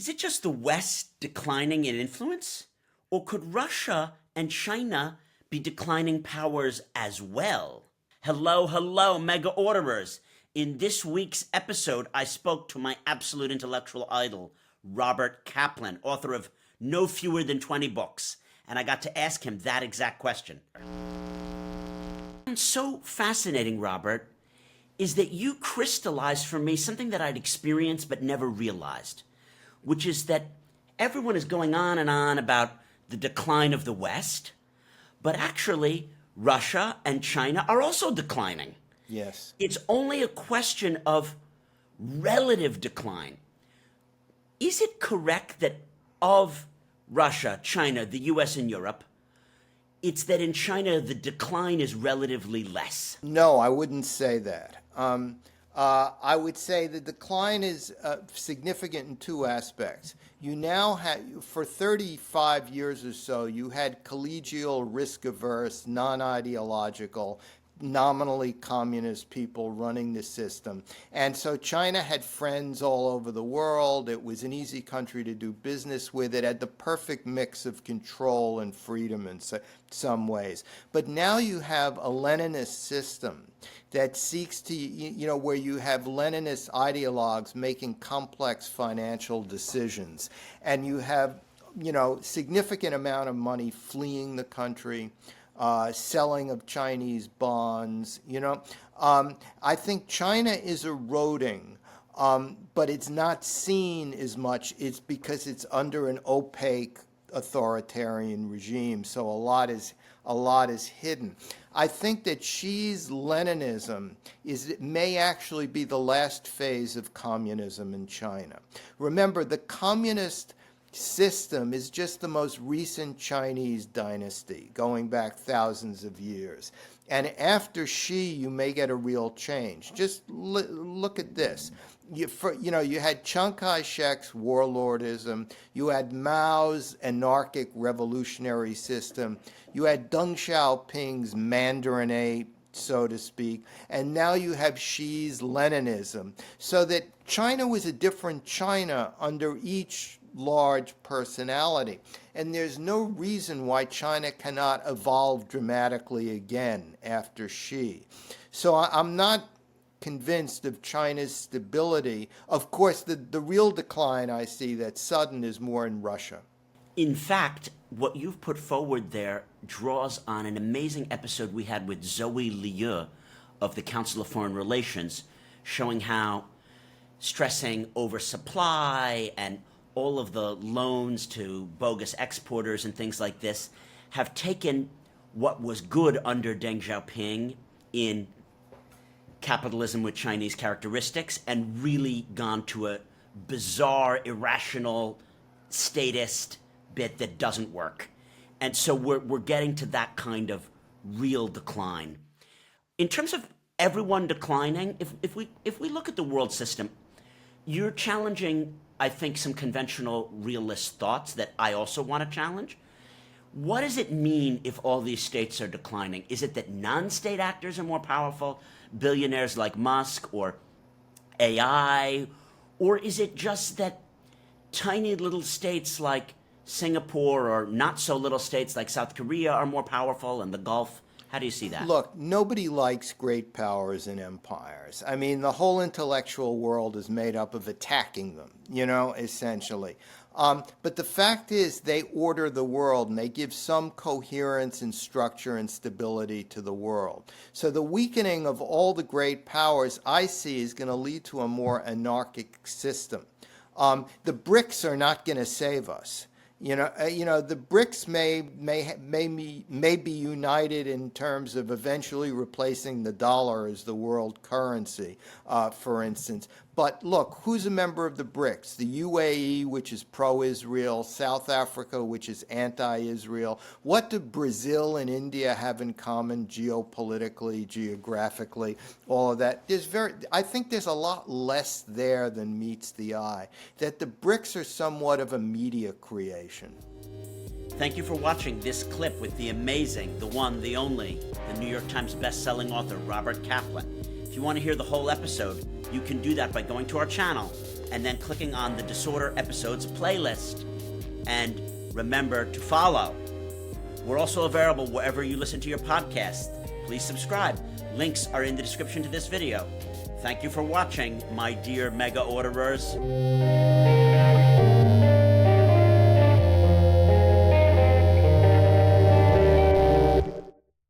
Is it just the West declining in influence? Or could Russia and China be declining powers as well? Hello, hello, mega orderers. In this week's episode, I spoke to my absolute intellectual idol, Robert Kaplan, author of no fewer than 20 books, and I got to ask him that exact question. So fascinating, Robert, is that you crystallized for me something that I'd experienced but never realized, which is that everyone is going on and on about the decline of the West, but actually Russia and China are also declining. Yes. It's only a question of relative decline. Is it correct that of Russia, China, the US, and Europe, it's that in China the decline is relatively less? No, I wouldn't say that. I would say the decline is significant in two aspects. You now have, for 35 years or so, you had collegial, risk-averse, non-ideological, nominally communist people running the system. And so China had friends all over the world. It was an easy country to do business with. It had the perfect mix of control and freedom in some ways. But now you have a Leninist system that seeks to, where you have Leninist ideologues making complex financial decisions. And you have, significant amount of money fleeing the country. Selling of Chinese bonds, I think China is eroding, but it's not seen as much. It's because it's under an opaque authoritarian regime, so a lot is hidden. I think that Xi's Leninism may actually be the last phase of communism in China. Remember, the communist system is just the most recent Chinese dynasty, going back thousands of years. And after Xi, you may get a real change. Just look at this. You had Chiang Kai-shek's warlordism. You had Mao's anarchic revolutionary system. You had Deng Xiaoping's Mandarinate, so to speak. And now you have Xi's Leninism. So that China was a different China under each large personality. And there's no reason why China cannot evolve dramatically again after Xi. So I'm not convinced of China's stability. Of course, the real decline I see that's sudden is more in Russia. In fact, what you've put forward there draws on an amazing episode we had with Zoe Liu of the Council of Foreign Relations, showing how stressing oversupply and all of the loans to bogus exporters and things like this have taken what was good under Deng Xiaoping in capitalism with Chinese characteristics and really gone to a bizarre, irrational, statist bit that doesn't work. And so we're getting to that kind of real decline. In terms of everyone declining, if we look at the world system, you're challenging, I think, some conventional realist thoughts that I also want to challenge. What does it mean if all these states are declining? Is it that non-state actors are more powerful, billionaires like Musk or AI? Or is it just that tiny little states like Singapore or not so little states like South Korea are more powerful and the Gulf? How do you see that? Look, nobody likes great powers and empires. I mean, the whole intellectual world is made up of attacking them, essentially. But the fact is they order the world and they give some coherence and structure and stability to the world. So the weakening of all the great powers I see is going to lead to a more anarchic system. The BRICS are not going to save us. The BRICS may be united in terms of eventually replacing the dollar as the world currency, for instance. But look, who's a member of the BRICS? The UAE, which is pro-Israel, South Africa, which is anti-Israel. What do Brazil and India have in common geopolitically, geographically, all of that? I think there's a lot less there than meets the eye. That the BRICS are somewhat of a media creation. Thank you for watching this clip with the amazing, the one, the only, the New York Times best-selling author, Robert Kaplan. If you want to hear the whole episode, you can do that by going to our channel and then clicking on the Disorder Episodes playlist. And remember to follow. We're also available wherever you listen to your podcast. Please subscribe. Links are in the description to this video. Thank you for watching, my dear mega orderers.